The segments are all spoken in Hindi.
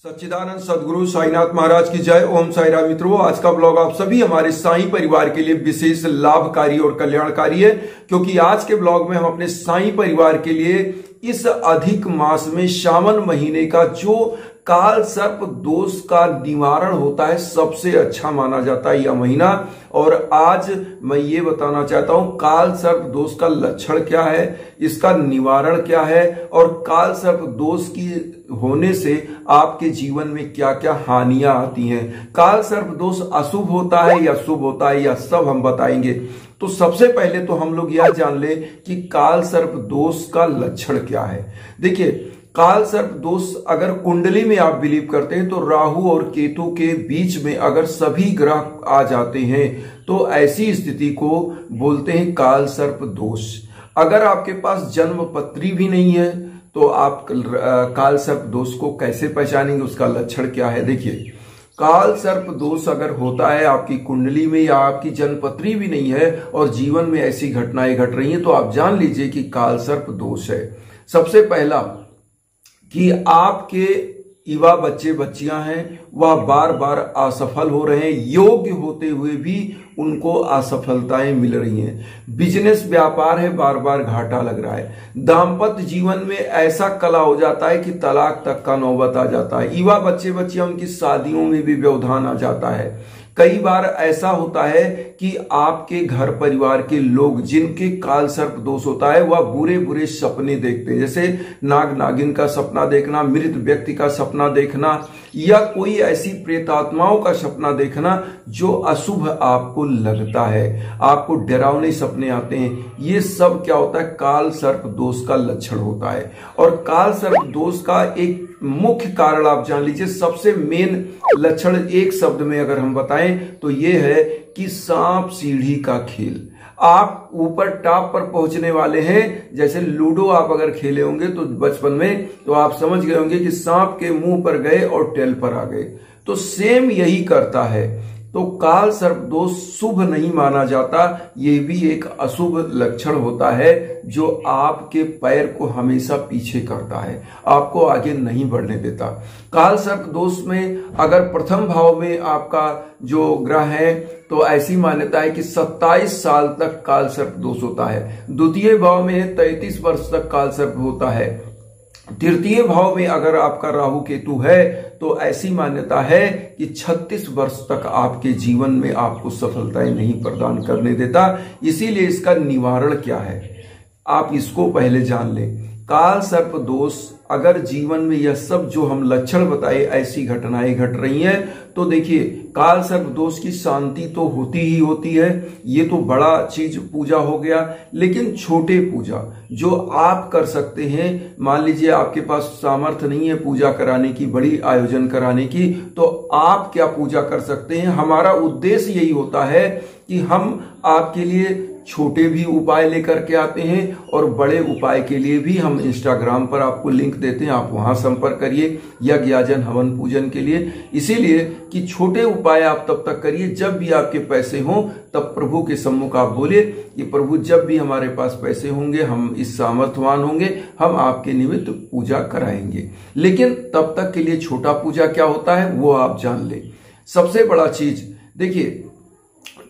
सच्चिदानंद सदगुरु साईनाथ महाराज की जय। ओम साई राम। मित्रों, आज का ब्लॉग आप सभी हमारे साईं परिवार के लिए विशेष लाभकारी और कल्याणकारी है, क्योंकि आज के ब्लॉग में हम अपने साईं परिवार के लिए इस अधिक मास में सावन महीने का जो काल सर्प दोष का निवारण होता है, सबसे अच्छा माना जाता है यह महीना। और आज मैं ये बताना चाहता हूं काल सर्प दोष का लक्षण क्या है, इसका निवारण क्या है, और काल सर्प दोष की होने से आपके जीवन में क्या क्या हानियां आती हैं। काल सर्प दोष अशुभ होता है या शुभ होता है, यह सब हम बताएंगे। तो सबसे पहले तो हम लोग यह जान ले कि काल सर्प दोष का लक्षण क्या है। देखिए, काल सर्प दोष अगर कुंडली में आप बिलीव करते हैं तो राहु और केतु के बीच में अगर सभी ग्रह आ जाते हैं तो ऐसी स्थिति को बोलते हैं काल सर्प दोष। अगर आपके पास जन्म पत्री भी नहीं है तो आप काल सर्प दोष को कैसे पहचानेंगे, उसका लक्षण क्या है। देखिए, काल सर्प दोष अगर होता है आपकी कुंडली में या आपकी जन्मपत्री भी नहीं है और जीवन में ऐसी घटनाएं घट रही हैं, तो आप जान लीजिए कि काल सर्प दोष है। सबसे पहला कि आपके युवा बच्चे बच्चियां हैं वह बार बार असफल हो रहे हैं, योग्य होते हुए भी उनको असफलताएं मिल रही हैं। बिजनेस व्यापार है, बार बार घाटा लग रहा है। दाम्पत्य जीवन में ऐसा कला हो जाता है कि तलाक तक का नौबत आ जाता है। युवा बच्चे बच्चियां उनकी शादियों में भी व्यवधान आ जाता है। कई बार ऐसा होता है कि आपके घर परिवार के लोग जिनके काल सर्प दोष होता है वह बुरे बुरे सपने देखते हैं, जैसे नाग नागिन का सपना देखना, मृत व्यक्ति का सपना देखना, या कोई ऐसी प्रेतात्माओं का सपना देखना जो अशुभ आपको लगता है, आपको डरावने सपने आते हैं। ये सब क्या होता है, काल सर्प दोष का लक्षण होता है। और काल सर्प दोष का एक मुख्य कारण आप जान लीजिए, सबसे मेन लक्षण एक शब्द में अगर हम बताएं तो ये है कि सांप सीढ़ी का खेल। आप ऊपर टॉप पर पहुंचने वाले हैं, जैसे लूडो आप अगर खेले होंगे तो बचपन में, तो आप समझ गए होंगे कि सांप के मुंह पर गए और टेल पर आ गए, तो सेम यही करता है। तो काल सर्प दोष शुभ नहीं माना जाता, ये भी एक अशुभ लक्षण होता है जो आपके पैर को हमेशा पीछे करता है, आपको आगे नहीं बढ़ने देता। काल सर्प दोष में अगर प्रथम भाव में आपका जो ग्रह है तो ऐसी मान्यता है कि 27 साल तक काल सर्प दोष होता है। द्वितीय भाव में 33 वर्ष तक काल सर्प होता है। तृतीय भाव में अगर आपका राहु केतु है तो ऐसी मान्यता है कि 36 वर्ष तक आपके जीवन में आपको सफलताएं नहीं प्रदान करने देता। इसीलिए इसका निवारण क्या है, आप इसको पहले जान लें। काल सर्प दोष अगर जीवन में यह सब जो हम लक्षण बताए ऐसी घटनाएं घट रही हैं, तो देखिए, काल सर्प दोष की शांति तो होती ही होती है, ये तो बड़ा चीज पूजा हो गया। लेकिन छोटे पूजा जो आप कर सकते हैं, मान लीजिए आपके पास सामर्थ्य नहीं है पूजा कराने की, बड़ी आयोजन कराने की, तो आप क्या पूजा कर सकते हैं। हमारा उद्देश्य यही होता है कि हम आपके लिए छोटे भी उपाय लेकर के आते हैं और बड़े उपाय के लिए भी हम इंस्टाग्राम पर आपको लिंक देते हैं, आप वहां संपर्क करिए यज्ञ याजन हवन पूजन के लिए। इसीलिए कि छोटे उपाय आप तब तक करिए जब भी आपके पैसे हों, तब प्रभु के सम्मुख आप बोलिए कि प्रभु जब भी हमारे पास पैसे होंगे, हम इस सामर्थ्यवान होंगे, हम आपके निमित्त पूजा कराएंगे। लेकिन तब तक के लिए छोटा पूजा क्या होता है वो आप जान ले। सबसे बड़ा चीज देखिए,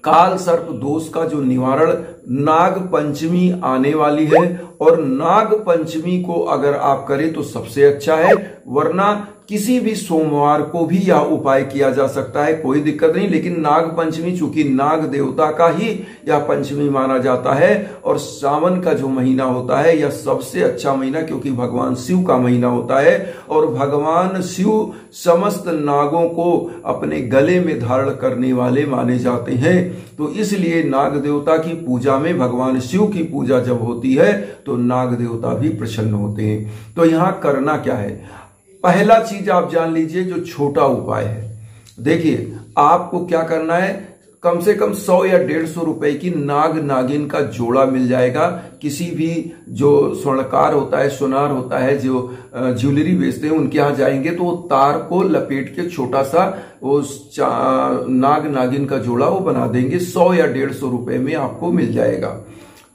काल सर्प दोष का जो निवारण, नाग पंचमी आने वाली है और नाग पंचमी को अगर आप करें तो सबसे अच्छा है, वरना किसी भी सोमवार को भी यह उपाय किया जा सकता है, कोई दिक्कत नहीं। लेकिन नाग पंचमी, चूंकि नाग देवता का ही यह पंचमी माना जाता है और सावन का जो महीना होता है यह सबसे अच्छा महीना, क्योंकि भगवान शिव का महीना होता है और भगवान शिव समस्त नागों को अपने गले में धारण करने वाले माने जाते हैं। तो इसलिए नाग देवता की पूजा में, भगवान शिव की पूजा जब होती है तो नाग देवता भी प्रसन्न होते हैं। तो यहां करना क्या है, पहला चीज आप जान लीजिए जो छोटा उपाय है। देखिए, आपको क्या करना है, कम से कम 100 या 150 रुपए की नाग नागिन का जोड़ा मिल जाएगा। किसी भी जो स्वर्णकार होता है, सोनार होता है, जो ज्वेलरी बेचते हैं, उनके यहां जाएंगे तो वो तार को लपेट के छोटा सा वो नाग नागिन का जोड़ा वो बना देंगे। 100 या 150 रुपए में आपको मिल जाएगा,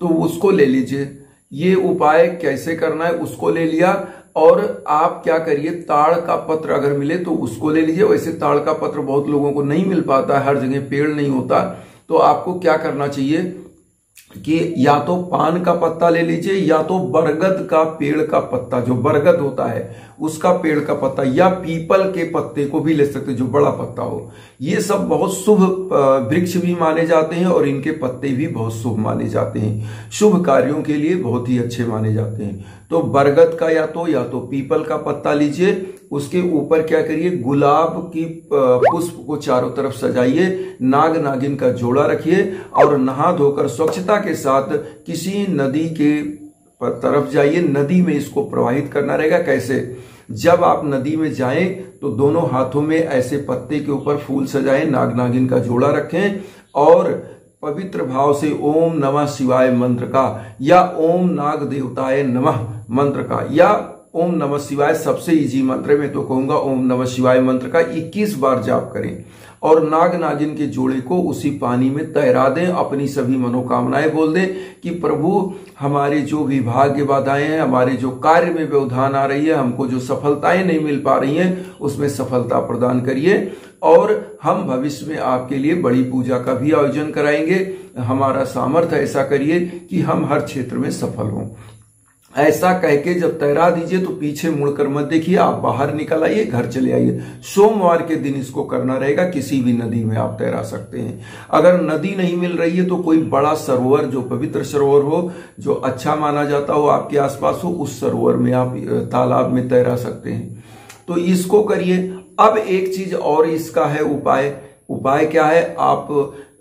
तो उसको ले लीजिए। ये उपाय कैसे करना है उसको ले लिया। और आप क्या करिए, ताड़ का पत्र अगर मिले तो उसको ले लीजिए। वैसे ताड़ का पत्र बहुत लोगों को नहीं मिल पाता है, हर जगह पेड़ नहीं होता। तो आपको क्या करना चाहिए कि या तो पान का पत्ता ले लीजिए, या तो बरगद का पेड़ का पत्ता, जो बरगद होता है उसका पेड़ का पत्ता, या पीपल के पत्ते को भी ले सकते जो बड़ा पत्ता हो। ये सब बहुत शुभ वृक्ष भी माने जाते हैं और इनके पत्ते भी बहुत शुभ माने जाते हैं, शुभ कार्यों के लिए बहुत ही अच्छे माने जाते हैं। तो बरगद का या तो पीपल का पत्ता लीजिए। उसके ऊपर क्या करिए, गुलाब की पुष्प को चारों तरफ सजाइए, नाग नागिन का जोड़ा रखिए और नहा धोकर स्वच्छता के साथ किसी नदी के तरफ जाइए। नदी में इसको प्रवाहित करना रहेगा। कैसे, जब आप नदी में जाएं तो दोनों हाथों में ऐसे पत्ते के ऊपर फूल सजाएं, नाग नागिन का जोड़ा रखें और पवित्र भाव से ओम नमः शिवाय मंत्र का या ओम नाग देवताय नमः मंत्र का या ओम नमः शिवाय, सबसे इजी मंत्र में तो कहूंगा ओम नमः शिवाय मंत्र का 21 बार जाप करें और नाग नागिन के जोड़े को उसी पानी में तैरा दें। अपनी सभी मनोकामनाएं बोल दें कि प्रभु हमारे जो भी भाग्य बाधाएं हैं, हमारे जो कार्य में व्यवधान आ रही है, हमको जो सफलताएं नहीं मिल पा रही हैं उसमें सफलता प्रदान करिए। और हम भविष्य में आपके लिए बड़ी पूजा का भी आयोजन कराएंगे। हमारा सामर्थ्य ऐसा करिए कि हम हर क्षेत्र में सफल हों। ऐसा कह के जब तैरा दीजिए तो पीछे मुड़कर मत देखिए, आप बाहर निकल आइए, घर चले आइए। सोमवार के दिन इसको करना रहेगा। किसी भी नदी में आप तैरा सकते हैं। अगर नदी नहीं मिल रही है तो कोई बड़ा सरोवर, जो पवित्र सरोवर हो, जो अच्छा माना जाता हो, आपके आसपास हो, उस सरोवर में आप, तालाब में तैरा सकते हैं। तो इसको करिए। अब एक चीज और इसका है उपाय क्या है, आप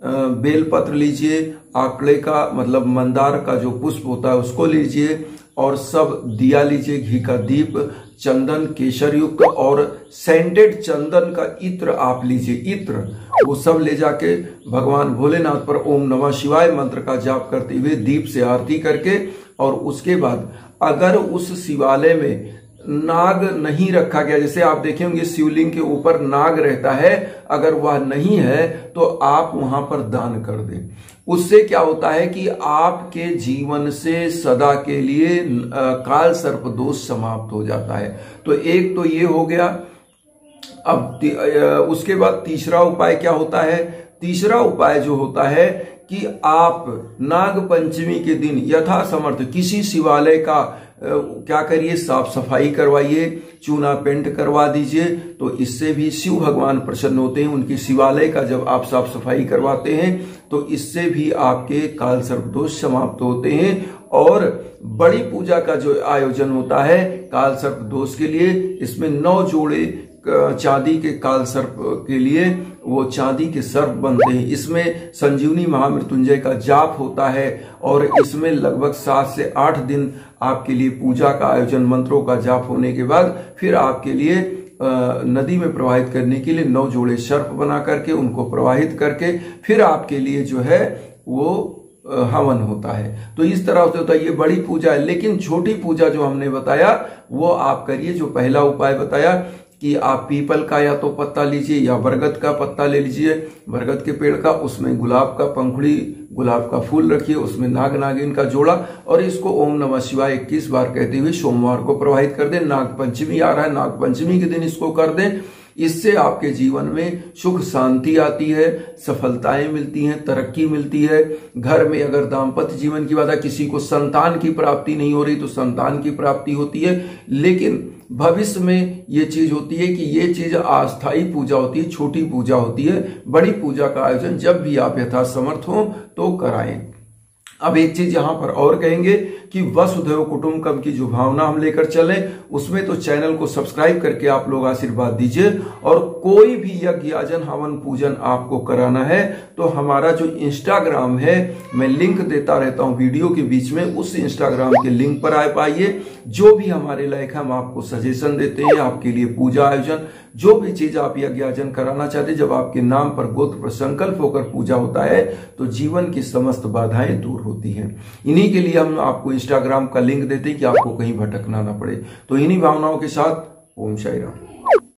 बेलपत्र लीजिए, आकड़े का मतलब मंदार का जो पुष्प होता है उसको लीजिए और सब दिया लीजिए, घी का दीप, चंदन केसर युक्त और सेंटेड चंदन का इत्र आप लीजिए, इत्र वो सब ले जाके भगवान भोलेनाथ पर ओम नमः शिवाय मंत्र का जाप करते हुए दीप से आरती करके, और उसके बाद अगर उस शिवालय में नाग नहीं रखा गया, जैसे आप देखेंगे शिवलिंग के ऊपर नाग रहता है, अगर वह नहीं है तो आप वहां पर दान कर दें। उससे क्या होता है कि आपके जीवन से सदा के लिए काल सर्प दोष समाप्त हो जाता है। तो एक तो ये हो गया। अब उसके बाद तीसरा उपाय क्या होता है, तीसरा उपाय जो होता है कि आप नाग पंचमी के दिन यथासमर्थ किसी शिवालय का क्या करिए, साफ सफाई करवाइए, चूना पेंट करवा दीजिए। तो इससे भी शिव भगवान प्रसन्न होते हैं। उनकी शिवालय का जब आप साफ सफाई करवाते हैं तो इससे भी आपके काल सर्प दोष समाप्त होते हैं। और बड़ी पूजा का जो आयोजन होता है काल सर्प दोष के लिए, इसमें 9 जोड़े चांदी के काल सर्प के लिए वो चांदी के सर्प बनते हैं। इसमें संजीवनी महामृत्युंजय का जाप होता है और इसमें लगभग 7 से 8 दिन आपके लिए पूजा का आयोजन, मंत्रों का जाप होने के बाद फिर आपके लिए नदी में प्रवाहित करने के लिए 9 जोड़े सर्प बना करके उनको प्रवाहित करके फिर आपके लिए जो है वो हवन होता है। तो इस तरह से होता है। ये बड़ी पूजा है। लेकिन छोटी पूजा जो हमने बताया वो आप करिए। जो पहला उपाय बताया कि आप पीपल का या तो पत्ता लीजिए या बरगद का पत्ता ले लीजिए, बरगद के पेड़ का, उसमें गुलाब का पंखुड़ी, गुलाब का फूल रखिए, उसमें नाग नागिन का जोड़ा और इसको ओम नमः शिवाय 21 बार कहते हुए सोमवार को प्रवाहित कर दें। नाग पंचमी आ रहा है, नाग पंचमी के दिन इसको कर दें। इससे आपके जीवन में सुख शांति आती है, सफलताएं मिलती हैं, तरक्की मिलती है। घर में अगर दाम्पत्य जीवन की बात है, किसी को संतान की प्राप्ति नहीं हो रही तो संतान की प्राप्ति होती है। लेकिन भविष्य में ये चीज होती है कि ये चीज अस्थायी पूजा होती है, छोटी पूजा होती है। बड़ी पूजा का आयोजन जब भी आप यथासमर्थ हो तो कराएं। अब एक चीज यहां पर और कहेंगे कि वसुधैव कुटुंबकम की जो भावना हम लेकर चलें, उसमें तो चैनल को सब्सक्राइब करके आप लोग आशीर्वाद दीजिए। और कोई भी यज्ञ याजन हवन पूजन आपको कराना है तो हमारा जो इंस्टाग्राम है, मैं लिंक देता रहता हूं वीडियो के बीच में, उस इंस्टाग्राम के लिंक पर आ पाइए। जो भी हमारे लायक हम आपको सजेशन देते हैं आपके लिए पूजा आयोजन, जो भी चीज आप यज्ञ याजन कराना चाहते हैं, जब आपके नाम पर गोत्र पर संकल्प होकर पूजा होता है तो जीवन की समस्त बाधाएं दूर होती हैं। इन्हीं के लिए हम आपको इंस्टाग्राम का लिंक देते हैं कि आपको कहीं भटकना ना पड़े। तो इन्हीं भावनाओं के साथ ओम साई राम।